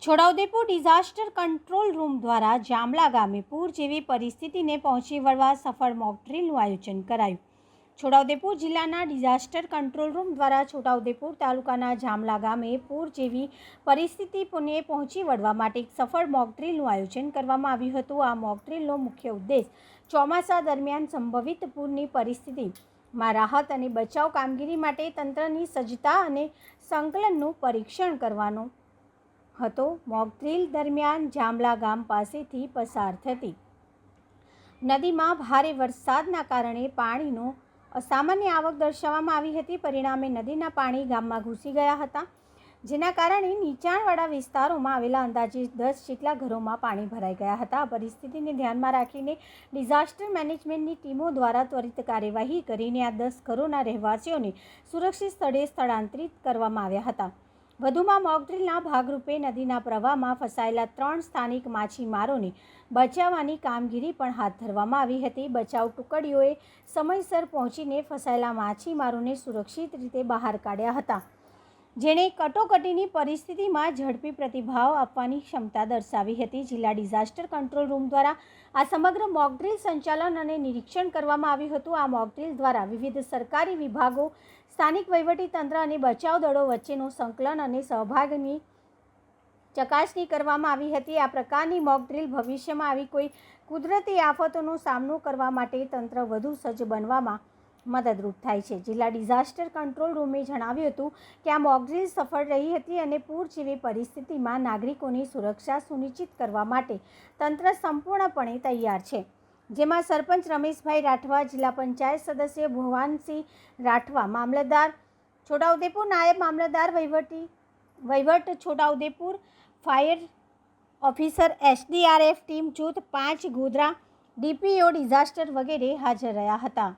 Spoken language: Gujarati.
છોટાઉદેપુર ડિઝાસ્ટર કંટ્રોલ રૂમ દ્વારા જામલા ગામે પૂર જેવી પરિસ્થિતિને પહોંચી વળવા સફળ મોક ડ્રીલનું આયોજન કરાયું. છોટાઉદેપુર જિલ્લાના ડિઝાસ્ટર કંટ્રોલ રૂમ દ્વારા છોટાઉદેપુર તાલુકાના જામલા ગામે પૂર જેવી પરિસ્થિતિને પહોંચી વળવા માટે એક સફળ મોક ડ્રીલનું આયોજન કરવામાં આવ્યું હતું. આ મોક ડ્રીલનો મુખ્ય ઉદ્દેશ ચોમાસા દરમિયાન સંભવિત પૂરની પરિસ્થિતિમાં રાહત અને બચાવ કામગીરી માટે તંત્રની સજ્જતા અને સંકલનનું પરીક્ષણ કરવાનો હતો. મોક ડ્રીલ દરમિયાન જામલા ગામ પાસેથી પસાર થતી નદીમાં ભારે વરસાદના કારણે પાણીનો અસામાન્ય આવક દર્શાવવામાં આવી હતી. પરિણામે નદીના પાણી ગામમાં ઘૂસી ગયા હતા, જેના કારણે નીચાણવાળા વિસ્તારોમાં આવેલા અંદાજે 10 જેટલા ઘરોમાં પાણી ભરાઈ ગયા હતા. આ પરિસ્થિતિને ધ્યાનમાં રાખીને ડિઝાસ્ટર મેનેજમેન્ટની ટીમો દ્વારા ત્વરિત કાર્યવાહી કરીને આ 10 ઘરોના રહેવાસીઓને સુરક્ષિત સ્થળે સ્થળાંતરિત કરવામાં આવ્યા હતા. વધુમાં મોક ડ્રીલના ભાગરૂપે નદીના પ્રવાહમાં ફસાયેલા 3 સ્થાનિક માછીમારોને બચાવવાની કામગીરી પણ હાથ ધરવામાં આવી હતી. બચાવ ટુકડીઓએ સમયસર પહોંચીને ફસાયેલા માછીમારોને સુરક્ષિત રીતે બહાર કાઢ્યા હતા, જેણે કટોકટીની પરિસ્થિતિમાં ઝડપી પ્રતિભાવ આપવાની ક્ષમતા દર્શાવી હતી. જિલ્લા ડિઝાસ્ટર કંટ્રોલ રૂમ દ્વારા આ સમગ્ર મોક ડ્રીલ સંચાલન અને નિરીક્ષણ કરવામાં આવ્યું હતું. આ મોક ડ્રીલ દ્વારા વિવિધ સરકારી વિભાગો, સ્થાનિક વહીવટીતંત્ર અને બચાવ દળો વચ્ચેનું સંકલન અને સહભાગની ચકાસણી કરવામાં આવી હતી. આ પ્રકારની મોક ડ્રીલ ભવિષ્યમાં આવી કોઈ કુદરતી આફતોનો સામનો કરવા માટે તંત્ર વધુ સજ્જ બનવામાં મદદરૂપ થાય છે. જિલ્લા ડિઝાસ્ટર કંટ્રોલ રૂમે જણાવ્યું હતું કે આ મોક ડ્રીલ સફળ રહી હતી અને પૂર જેવી પરિસ્થિતિમાં નાગરિકોની સુરક્ષા સુનિશ્ચિત કરવા માટે તંત્ર સંપૂર્ણપણે તૈયાર છે, જેમાં સરપંચ રમેશભાઈ રાઠવા, જિલ્લા પંચાયત સદસ્ય ભુવાનસિંહ રાઠવા, મામલતદાર છોટાઉદેપુર, નાયબ મામલતદાર વહીવટ Chhota Udepur, fire officer, SDRF team જૂથ 5 ગોધરા, DPO ડિઝાસ્ટર વગેરે હાજર રહ્યા હતા.